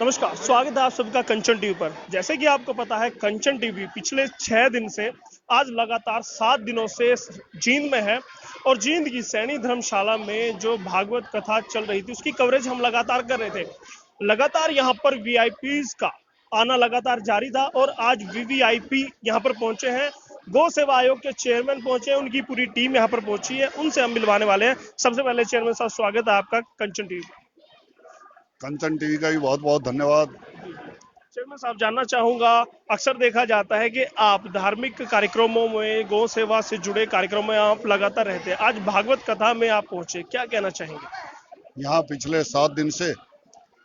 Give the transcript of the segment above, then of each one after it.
नमस्कार, स्वागत है आप सबका कंचन टीवी पर। जैसे कि आपको पता है, कंचन टीवी पिछले 6 दिन से आज लगातार 7 दिनों से जींद में है और जींद की सैनी धर्मशाला में जो भागवत कथा चल रही थी उसकी कवरेज हम लगातार कर रहे थे। लगातार यहाँ पर वीआईपीज का आना लगातार जारी था और आज वीवीआईपी यहाँ पर पहुंचे हैं। गौ सेवा आयोग के चेयरमैन पहुंचे हैं, उनकी पूरी टीम यहाँ पर पहुंची है, उनसे हम मिलवाने वाले हैं। सबसे पहले चेयरमैन साहब, स्वागत है आपका कंचन टीवी पर। कंचन टीवी का भी बहुत बहुत धन्यवाद। चेयरमैन साहब, जानना चाहूंगा, अक्सर देखा जाता है कि आप धार्मिक कार्यक्रमों में, गौ सेवा से जुड़े कार्यक्रमों में आप लगातार रहते हैं। आज भागवत कथा में आप पहुंचे, क्या कहना चाहेंगे? यहाँ पिछले 7 दिन से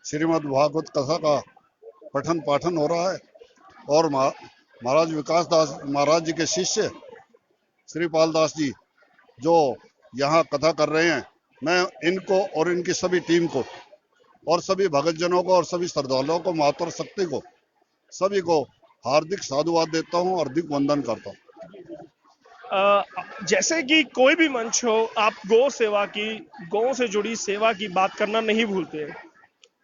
श्रीमद् भागवत कथा का पठन पाठन हो रहा है और महाराज विकास दास महाराज जी के शिष्य श्रीपाल दास जी जो यहाँ कथा कर रहे हैं, मैं इनको और इनकी सभी टीम को और सभी भक्तजनों को और सभी श्रद्धालुओं को, मातृ शक्ति को, सभी को हार्दिक साधुवाद देता हूँ, हार्दिक वंदन करता हूँ। जैसे कि कोई भी मंच हो, आप गौ सेवा की, गौ से जुड़ी सेवा की बात करना नहीं भूलते।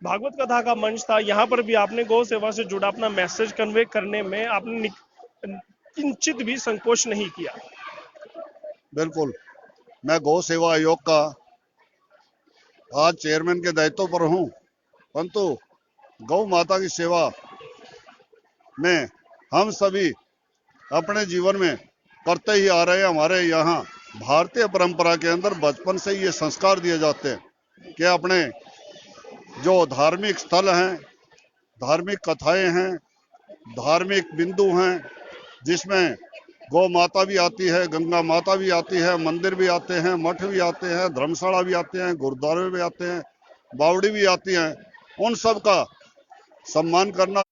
भागवत कथा का मंच था, यहाँ पर भी आपने गौ सेवा से जुड़ा अपना मैसेज कन्वे करने में आपने किंचित भी संकोच नहीं किया। बिल्कुल, मैं गौ सेवा आयोग का आज चेयरमैन के दायित्व पर हूँ, परंतु गौ माता की सेवा में हम सभी अपने जीवन में करते ही आ रहे हैं। हमारे यहाँ भारतीय परंपरा के अंदर बचपन से ये संस्कार दिए जाते हैं कि अपने जो धार्मिक स्थल हैं, धार्मिक कथाएं हैं, धार्मिक बिंदु हैं, जिसमें गौ माता भी आती है, गंगा माता भी आती है, मंदिर भी आते हैं, मठ भी आते हैं, धर्मशाला भी आते हैं, गुरुद्वारे भी आते हैं, बावड़ी भी आती हैं, उन सब का सम्मान करना,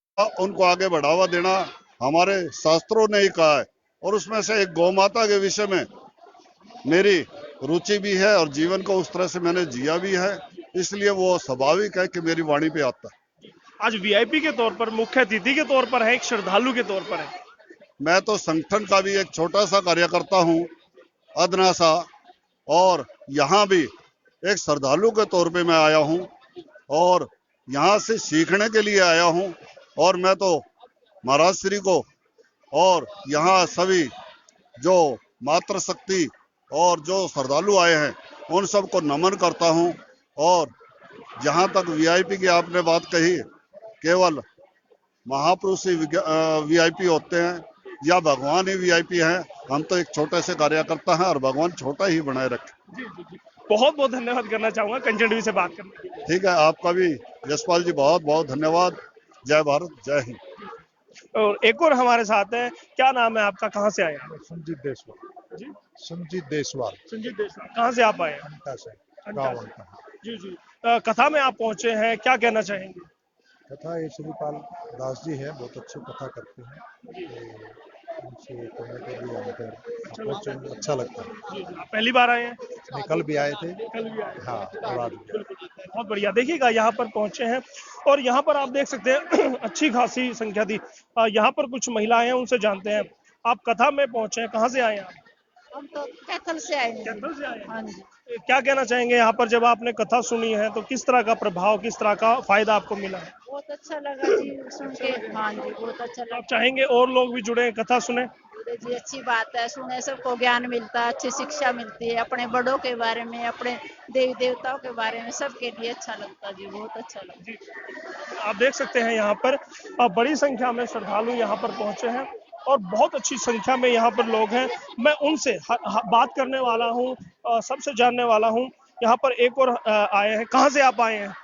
उनको आगे बढ़ावा देना हमारे शास्त्रों ने ही कहा है। और उसमें से एक गौ माता के विषय में मेरी रुचि भी है और जीवन को उस तरह से मैंने जिया भी है, इसलिए वो स्वाभाविक है कि मेरी वाणी पे आता है। आज वीआईपी के तौर पर, मुख्य अतिथि के तौर पर है, एक श्रद्धालु के तौर पर है। मैं तो संगठन का भी एक छोटा सा कार्यकर्ता हूँ, अदना सा, और यहाँ भी एक श्रद्धालु के तौर पे मैं आया हूँ और यहाँ से सीखने के लिए आया हूँ। और मैं तो महाराज श्री को और यहाँ सभी जो मातृ शक्ति और जो श्रद्धालु आए हैं उन सबको नमन करता हूँ। और जहाँ तक वीआईपी की आपने बात कही, केवल महापुरुष ही वीआईपी होते हैं या भगवान ही वीआईपी हैं? हम तो एक छोटे से कार्यकर्ता हैं और भगवान छोटा ही बनाए रखे। बहुत बहुत धन्यवाद करना चाहूंगा कंचन टीवी से बात करने के लिए। ठीक है, आपका भी यशपाल जी बहुत बहुत धन्यवाद। जय भारत, जय हिंद। और एक और हमारे साथ है, क्या नाम है आपका, कहाँ से आए हैं? संजीत देसवाल। जी, संजीत देसवाल। संजीत देशवाल, कहाँ से आप आए हैं? अंटा से, अंटा गाँव से। अंटा। जी जी। कथा में आप पहुंचे हैं, क्या कहना चाहेंगे? कथा ये श्रीपाल दास जी है, बहुत अच्छी कथा करते हैं, तो उनसे करने के लिए हमको अच्छा लगता है। जी जी। आप पहली बार आए हैं? नहीं, कल भी आए थे। कल भी आए? हाँ, और आज भी। बिल्कुल, बहुत बढ़िया। देखिएगा, यहाँ पर पहुंचे हैं और यहाँ पर आप देख सकते हैं अच्छी खासी संख्या थी। यहाँ पर कुछ महिलाएं हैं, उनसे जानते हैं। आप कथा में पहुंचे हैं, कहाँ से आए हैं आप? हम तो कैथल से आए हैं। कैथल से आए हैं? हाँ जी। क्या कहना चाहेंगे, यहाँ पर जब आपने कथा सुनी है तो किस तरह का प्रभाव, किस तरह का फायदा आपको मिला है? बहुत अच्छा लगा जी सुन के। हाँ जी, बहुत अच्छा आप लगा। चाहेंगे और लोग भी जुड़े, कथा सुने? बोले जी, अच्छी बात है, सुने सबको ज्ञान मिलता है, अच्छी शिक्षा मिलती है, अपने बड़ों के बारे में, अपने देवी देवताओं के बारे में, सबके लिए अच्छा लगता है जी, बहुत अच्छा लगता है। आप देख सकते हैं यहाँ पर बड़ी संख्या में श्रद्धालु यहाँ पर पहुंचे हैं और बहुत अच्छी संख्या में यहाँ पर लोग हैं। मैं उनसे बात करने वाला हूँ, सबसे जानने वाला हूँ। यहाँ पर एक और आए हैं, कहाँ से आप आए हैं?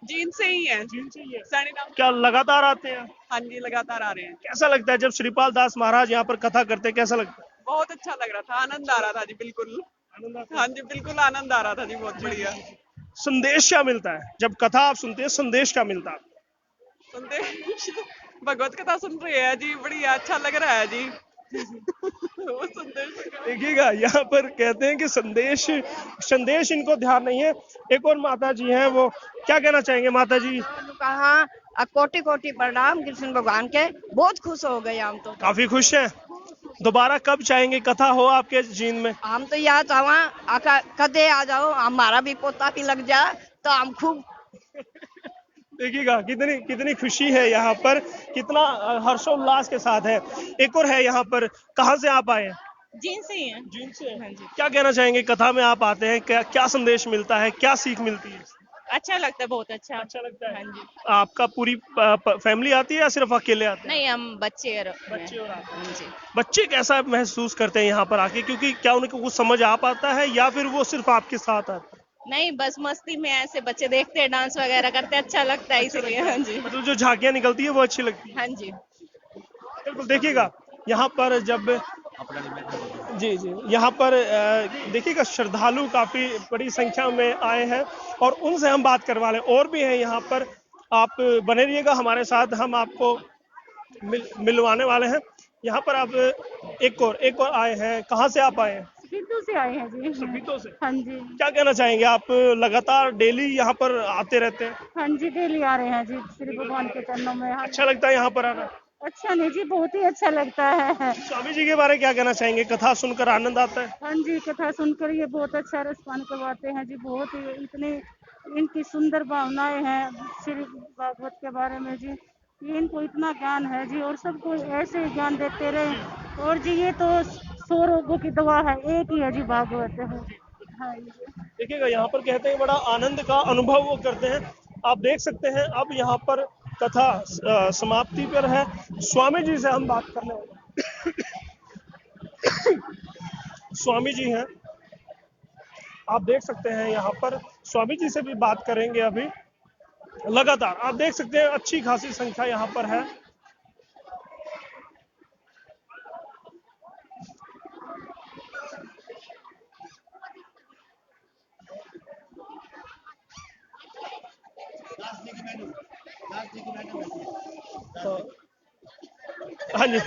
जींद से ही है। जींद से ही है? सैनी धाम। क्या लगातार आते हैं? हाँ जी, लगातार आ रहे हैं। कैसा लगता है जब श्रीपाल दास महाराज यहाँ पर कथा करते हैं, कैसा लगता है? बहुत अच्छा लग रहा था, आनंद आ रहा था जी, बिल्कुल। आनंद आता है? हाँ जी, बिल्कुल आनंद आ रहा था जी, बहुत बढ़िया। संदेश क्या मिलता है जब कथा आप सुनते हैं, संदेश क्या मिलता है? संदेश भगवत कथा सुन रहे हैं जी, बढ़िया अच्छा लग रहा है जी। वो संदेश देखिएगा, यहाँ पर कहते हैं कि संदेश इनको ध्यान नहीं है। एक और माता जी हैं, वो क्या कहना चाहेंगे? माता जी, कहा कोटि कोटि प्रणाम कृष्ण भगवान के, बहुत खुश हो गए हम तो। काफी खुश हैं। दोबारा कब चाहेंगे कथा हो आपके जींद में? हम तो यहाँ चाहवा कदे आ जाओ, हमारा भी पोता भी लग जाए तो हम खूब देखिएगा कितनी कितनी खुशी है यहाँ पर, कितना हर्षोल्लास के साथ है। एक और है यहाँ पर, कहाँ से आप आए हैं? जीन से ही है। जींद से। हाँ जी। क्या कहना चाहेंगे, कथा में आप आते हैं, क्या क्या संदेश मिलता है, क्या सीख मिलती है? अच्छा लगता है, बहुत अच्छा। अच्छा लगता है। हाँ जी। आपका पूरी फैमिली आती है या सिर्फ अकेले आते हैं? नहीं, हम बच्चे और बच्चे और आप। हाँ जी। बच्चे कैसा महसूस करते हैं यहाँ पर आके, क्योंकि क्या उनको कुछ समझ आ पाता है या फिर वो सिर्फ आपके साथ आते हैं? नहीं, बस मस्ती में ऐसे बच्चे देखते हैं, डांस वगैरह करते हैं, अच्छा लगता है इसलिए। हाँ जी। मतलब जो झांकियाँ निकलती है वो अच्छी लगती है। हाँ जी। बिल्कुल, देखिएगा यहाँ पर जब जी जी यहाँ पर देखिएगा श्रद्धालु काफी बड़ी संख्या में आए हैं और उनसे हम बात करवा लें। और भी हैं यहाँ पर, आप बने रहिएगा हमारे साथ, हम आपको मिलवाने वाले हैं। यहाँ पर आप एक और आए हैं, कहाँ से आप आए हैं? बीतू से आए हैं जी। सभीतों से। हाँ जी। क्या कहना चाहेंगे, आप लगातार डेली यहाँ पर आते रहते हैं? हाँ जी, डेली आ रहे हैं जी श्री भगवान के चरणों में। हाँ, अच्छा लगता है यहाँ पर आना? अच्छा नहीं जी, बहुत ही अच्छा लगता है। स्वामी जी के बारे में क्या कहना चाहेंगे, कथा सुनकर आनंद आता है? हाँ जी, कथा सुनकर ये बहुत अच्छा रिस्पॉन्स करवाते हैं जी, बहुत ही इतनी इनकी सुंदर भावनाएं हैं श्री भागवत के बारे में जी। ये इनको इतना ज्ञान है जी, और सबको ऐसे ही ज्ञान देते रहे। और जी ये तो 100 रोगों की दवा है, एक ही है जी भागवत है। हाँ जी। देखिएगा यहाँ पर कहते हैं बड़ा आनंद का अनुभव वो करते हैं। आप देख सकते हैं अब यहाँ पर कथा समाप्ति पर है। स्वामी जी से हम बात करने वाले स्वामी जी हैं, आप देख सकते हैं यहाँ पर, स्वामी जी से भी बात करेंगे अभी। लगातार आप देख सकते हैं अच्छी खासी संख्या यहाँ पर है। हाँ जी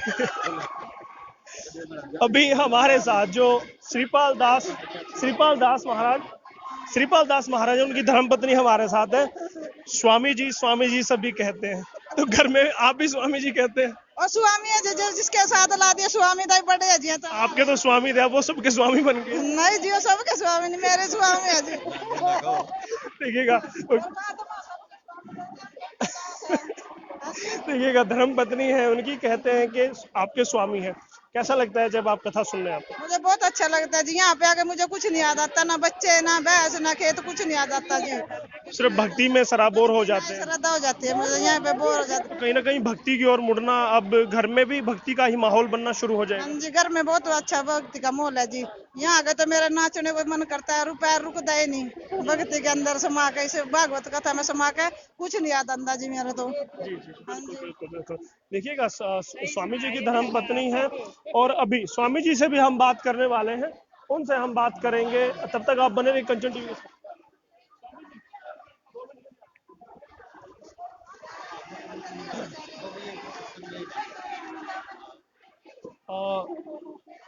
अभी हमारे साथ जो श्रीपाल दास महाराज है, उनकी धर्मपत्नी हमारे साथ है। स्वामी जी सभी कहते हैं, तो घर में आप भी स्वामी जी कहते हैं? और स्वामी है जो जिसके साथ ला दिया स्वामी दाई बड़े है जी। तो आपके तो स्वामी थे, वो सबके स्वामी बन गए। नहीं जी, वो सबके स्वामी नहीं, मेरे स्वामी है जी। देखिएगा देखिएगा धर्मपत्नी है उनकी, कहते हैं कि आपके स्वामी हैं। कैसा लगता है जब आप कथा सुनने आते हैं? मुझे बहुत अच्छा लगता है जी, यहाँ पे आके मुझे कुछ नहीं याद आता, ना बच्चे ना भैंस ना खेत, कुछ नहीं याद आता जी। सिर्फ भक्ति में सराबोर हो जाते हैं। श्रद्धा हो जाती है मुझे, यहाँ पे बोर हो जाती है। कहीं ना कहीं भक्ति की ओर मुड़ना, अब घर में भी भक्ति का ही माहौल बनना शुरू हो जाएगा। हाँ जी, घर में बहुत अच्छा भक्ति का माहौल है जी। यहाँ आगे तो मेरा नाचने को मन करता है, रुपया रुकता ही नहीं भक्ति के अंदर समा के, इसे भागवत कथा में समा के कुछ नहीं याद आता जी मेरे तो। हाँ जी। बिल्कुल। देखिएगा स्वामी जी की धर्मपत्नी है और अभी स्वामी जी से भी हम बात करने वाले हैं, उनसे हम बात करेंगे। तब तक आप बने रहिए कंचन टीवी के साथ।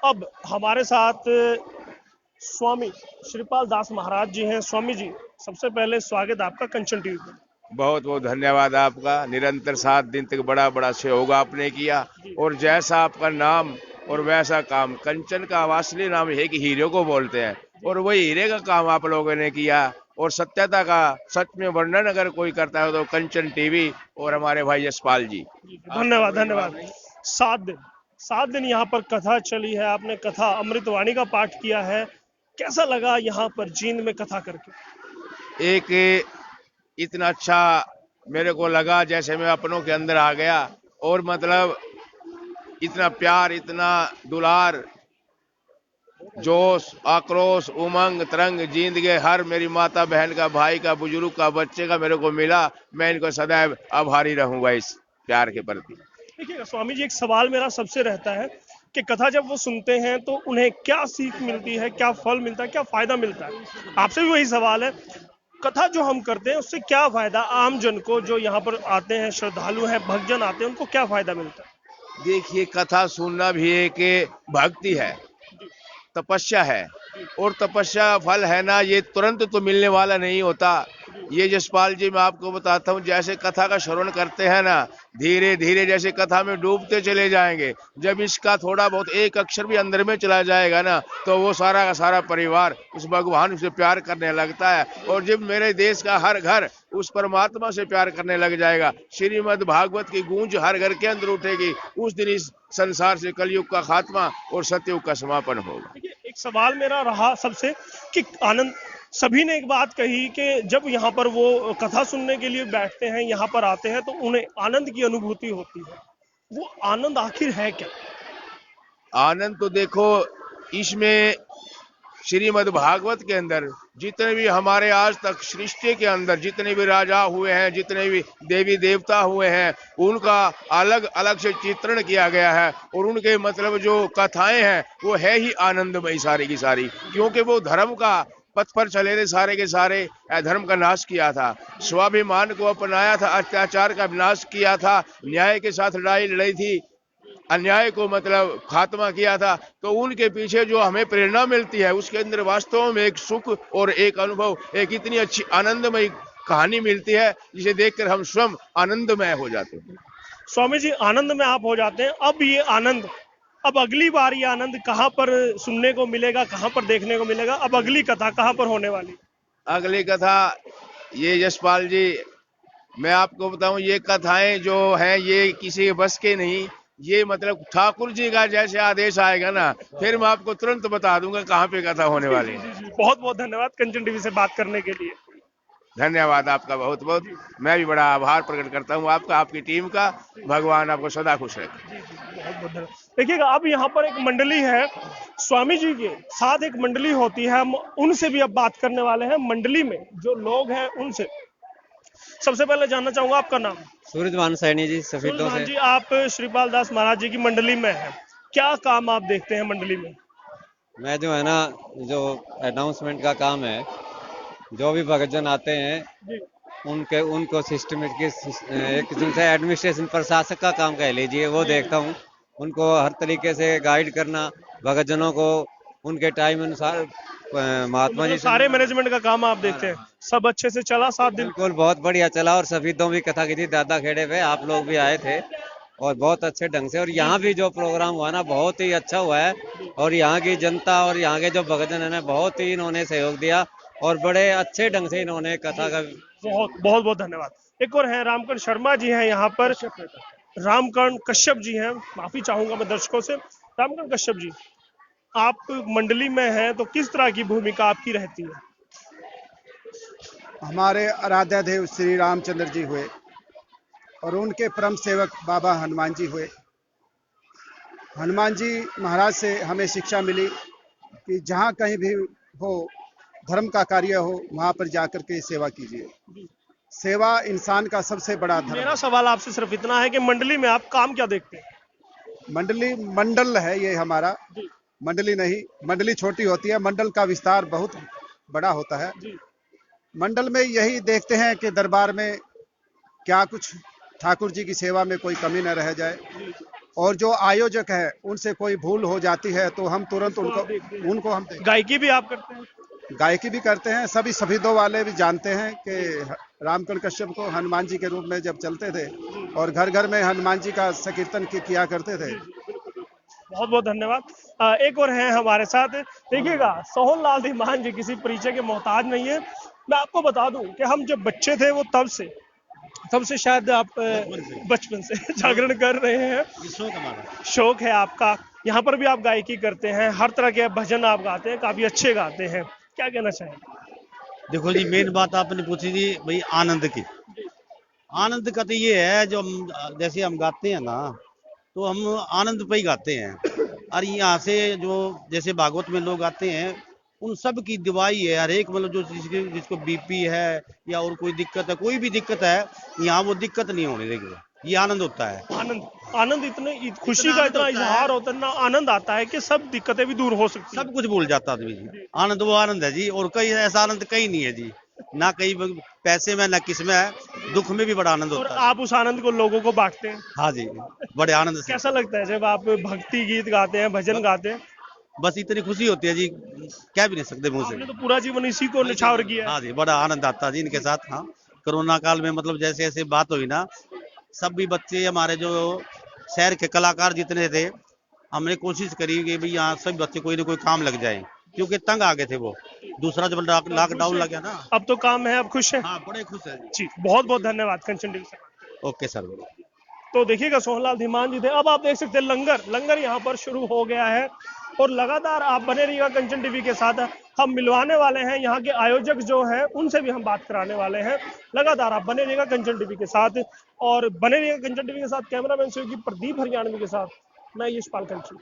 अब हमारे साथ स्वामी श्रीपाल दास महाराज जी हैं। स्वामी जी, सबसे पहले स्वागत आपका कंचन टीवी पर। बहुत बहुत धन्यवाद आपका। निरंतर 7 दिन तक बड़ा बड़ा सहयोग आपने किया, और जैसा आपका नाम और वैसा काम। कंचन का असली नाम है कि हीरे को बोलते हैं, और वही हीरे का काम आप लोगों ने किया। और सत्यता का सच में वर्णन अगर कोई करता है तो कंचन टीवी और हमारे भाई यशपाल जी। धन्यवाद। 7 दिन यहाँ पर कथा चली है, आपने कथा अमृतवाणी का पाठ किया है। कैसा लगा यहाँ पर जींद में कथा करके? एक इतना अच्छा मेरे को लगा जैसे मैं अपनों के अंदर आ गया, और मतलब इतना प्यार, इतना दुलार, जोश, आक्रोश, उमंग, तरंग जींद के हर मेरी माता बहन का, भाई का, बुजुर्ग का, बच्चे का मेरे को मिला। मैं इनको सदैव आभारी रहूंगा इस प्यार के प्रति। देखिएगा स्वामी जी, एक सवाल मेरा सबसे रहता है कि कथा जब वो सुनते हैं तो उन्हें क्या सीख मिलती है, क्या फल मिलता है, क्या फायदा मिलता है? आपसे भी वही सवाल है, कथा जो हम करते हैं उससे क्या फायदा आम जन को, जो यहाँ पर आते हैं, श्रद्धालु हैं, भक्तजन आते हैं, उनको क्या फायदा मिलता है? देखिए, कथा सुनना भी एक भक्ति है, तपस्या है, और तपस्या फल है ना, ये तुरंत तो मिलने वाला नहीं होता। ये जसपाल जी मैं आपको बताता हूँ, जैसे कथा का श्रवण करते हैं ना, धीरे धीरे जैसे कथा में डूबते चले जाएंगे। जब इसका थोड़ा बहुत एक अक्षर भी अंदर में चला जाएगा ना, तो वो सारा का सारा परिवार उस भगवान से प्यार करने लगता है। और जब मेरे देश का हर घर उस परमात्मा से प्यार करने लग जाएगा, श्रीमद् भागवत की गूंज हर घर के अंदर उठेगी, उस दिन इस संसार से कलयुग का खात्मा और सतयुग का समापन होगा। एक सवाल मेरा रहा सबसे कि आनंद, सभी ने एक बात कही कि जब यहाँ पर वो कथा सुनने के लिए बैठते हैं, यहाँ पर आते हैं, तो उन्हें आनंद की अनुभूति होती है। वो आनंद आखिर है क्या? आनंद तो देखो, इसमें श्रीमद् भागवत के अंदर जितने भी हमारे आज तक सृष्टि के अंदर जितने भी राजा हुए हैं, जितने भी देवी देवता हुए हैं, उनका अलग अलग से चित्रण किया गया है। और उनके मतलब जो कथाएं हैं वो है ही आनंदमयी सारी की सारी, क्योंकि वो धर्म का पथ पर चले थे, सारे के सारे अधर्म का नाश किया था, स्वाभिमान को अपनाया था, अत्याचार का विनाश किया था, न्याय के साथ लड़ाई लड़ी थी, अन्याय को मतलब खात्मा किया था। तो उनके पीछे जो हमें प्रेरणा मिलती है, उसके अंदर वास्तव में एक सुख और एक अनुभव, एक इतनी अच्छी आनंदमयी कहानी मिलती है, जिसे देखकर हम स्वयं आनंदमय हो जाते हैं। स्वामी जी, आनंद में आप हो जाते हैं। अब ये आनंद, अब अगली बार ये आनंद कहाँ पर सुनने को मिलेगा, कहाँ पर देखने को मिलेगा? अब अगली कथा कहाँ पर होने वाली? अगली कथा ये जसपाल जी, मैं आपको बताऊं, ये कथाएं जो हैं ये किसी के बस के नहीं, ये मतलब ठाकुर जी का जैसे आदेश आएगा ना, फिर मैं आपको तुरंत बता दूंगा कहाँ पे कथा होने वाली है। बहुत बहुत धन्यवाद कंचन टीवी से बात करने के लिए। धन्यवाद आपका बहुत बहुत। मैं भी बड़ा आभार प्रकट करता हूँ आपका, आपकी टीम का। भगवान आपको सदा खुश रखे। बहुत बहुत धन्यवाद। देखिएगा, अब यहाँ पर एक मंडली है, स्वामी जी के साथ एक मंडली होती है, हम उनसे भी अब बात करने वाले हैं। मंडली में जो लोग हैं उनसे सबसे पहले जानना चाहूंगा आपका नाम। सूरजभान सैनी जी, सफेदों से। जी, आप श्रीपाल दास महाराज जी की मंडली में हैं, क्या काम आप देखते हैं मंडली में? मैं जो है ना, जो अनाउंसमेंट का काम है, जो भी भक्तजन आते हैं उनको सिस्टमेटिक एक किस्म से एडमिनिस्ट्रेशन प्रशासक का काम कह लीजिए, वो देखता हूँ। उनको हर तरीके से गाइड करना, भक्तजनों को उनके टाइम अनुसार महात्मा जी सारे मैनेजमेंट का काम आप देखते हैं। सब अच्छे से चला 7 दिन? बिल्कुल, बहुत बढ़िया चला। और सफेदों भी कथा की थी दादा खेड़े पे, आप लोग भी आए थे और बहुत अच्छे ढंग से। और यहाँ भी जो प्रोग्राम हुआ ना, बहुत ही अच्छा हुआ है। और यहाँ की जनता और यहाँ के जो भक्तजन है ना, बहुत ही इन्होंने सहयोग दिया और बड़े अच्छे ढंग से इन्होंने कथा का। बहुत बहुत धन्यवाद। एक और है रामकर्ण शर्मा जी हैं यहाँ पर, रामकर्ण कश्यप जी हैं, माफी चाहूंगा मैं दर्शकों से। रामकर्ण कश्यप जी, आप मंडली में हैं तो किस तरह की भूमिका आपकी रहती है? हमारे आराध्य देव श्री रामचंद्र जी हुए और उनके परम सेवक बाबा हनुमान जी हुए। हनुमान जी महाराज से हमें शिक्षा मिली कि जहाँ कहीं भी हो, धर्म का कार्य हो, वहाँ पर जाकर के सेवा कीजिए। सेवा इंसान का सबसे बड़ा धर्म। मेरा सवाल आपसे सिर्फ इतना है कि मंडली में आप काम क्या देखते हैं? मंडल है ये हमारा, मंडली नहीं। मंडली छोटी होती है, मंडल का विस्तार बहुत बड़ा होता है। मंडल में यही देखते हैं कि दरबार में क्या कुछ ठाकुर जी की सेवा में कोई कमी न रह जाए, और जो आयोजक है उनसे कोई भूल हो जाती है तो हम तुरंत उनको हम गायकी भी आप करते हैं? गायकी भी करते हैं। सभी सफेदों वाले भी जानते हैं कि रामकर्ण कश्यप को हनुमान जी के रूप में जब चलते थे और घर घर में हनुमान जी का संकीर्तन किया करते थे। बहुत बहुत धन्यवाद। एक और हैं हमारे साथ, देखिएगा सोहन लाल धीमान जी किसी परिचय के मोहताज नहीं है। मैं आपको बता दूं कि हम जब बच्चे थे वो तब से शायद आप बचपन से जागरण कर रहे हैं, शौक है आपका। यहाँ पर भी आप गायकी करते हैं, हर तरह के भजन आप गाते हैं, काफी अच्छे गाते हैं, क्या कहना चाहेंगे? देखो जी, मेन बात आपने पूछी थी भाई आनंद की। आनंद का तो ये है, जो जैसे हम गाते हैं ना, तो हम आनंद पे ही गाते हैं। और यहाँ से जो जैसे भागवत में लोग आते हैं, उन सब की दवाई है। हर एक मतलब जो जिसको बीपी है या और कोई दिक्कत है, कोई भी दिक्कत है, यहाँ वो दिक्कत नहीं होने देगी। ये आनंद होता है। आनंद इतने खुशी का इतना इजहार होता है ना, आनंद आता है कि सब दिक्कतें भी दूर हो सकती हैं। सब कुछ भूल जाता आदमी जी। आनंद वो आनंद है जी, और कहीं ऐसा आनंद कहीं नहीं है जी, ना कहीं पैसे में ना किस में है। दुख में भी बड़ा आनंद होता है। आप उस आनंद को लोगों को बांटते हैं? हाँ जी, बड़े आनंद से। कैसा लगता है जब आप भक्ति गीत गाते हैं, भजन गाते हैं? बस इतनी खुशी होती है जी, कह भी नहीं सकते मुंह से। आपने तो पूरा जीवन इसी को निछावर किया है। हाँ जी, बड़ा आनंद आता जी इनके साथ। हाँ, कोरोना काल में मतलब जैसे ऐसे बात हुई ना, सब भी बच्चे हमारे जो शहर के कलाकार जितने थे, हमने कोशिश करी कि भाई यहाँ सभी बच्चे कोई ना कोई काम लग जाए, क्योंकि तंग आ गए थे वो। दूसरा जब लॉकडाउन लग गया ना। अब तो काम है, अब खुश है। हाँ, बड़े खुश है जी, बहुत बहुत धन्यवाद कंचन टीवी से। Okay sir. तो देखिएगा सोहनलाल धीमान जी थे। अब आप देख सकते हैं लंगर यहाँ पर शुरू हो गया है और लगातार आप बने रहिएगा कंचन टीवी के साथ। हम मिलवाने वाले हैं यहाँ के आयोजक जो हैं, उनसे भी हम बात कराने वाले हैं। लगातार आप बने रहिएगा कंचन टीवी के साथ और बने रहिएगा कंचन टीवी के साथ। कैमरामैन सहयोगी प्रदीप हरियाणवी के साथ मैं यशपाल कंचन।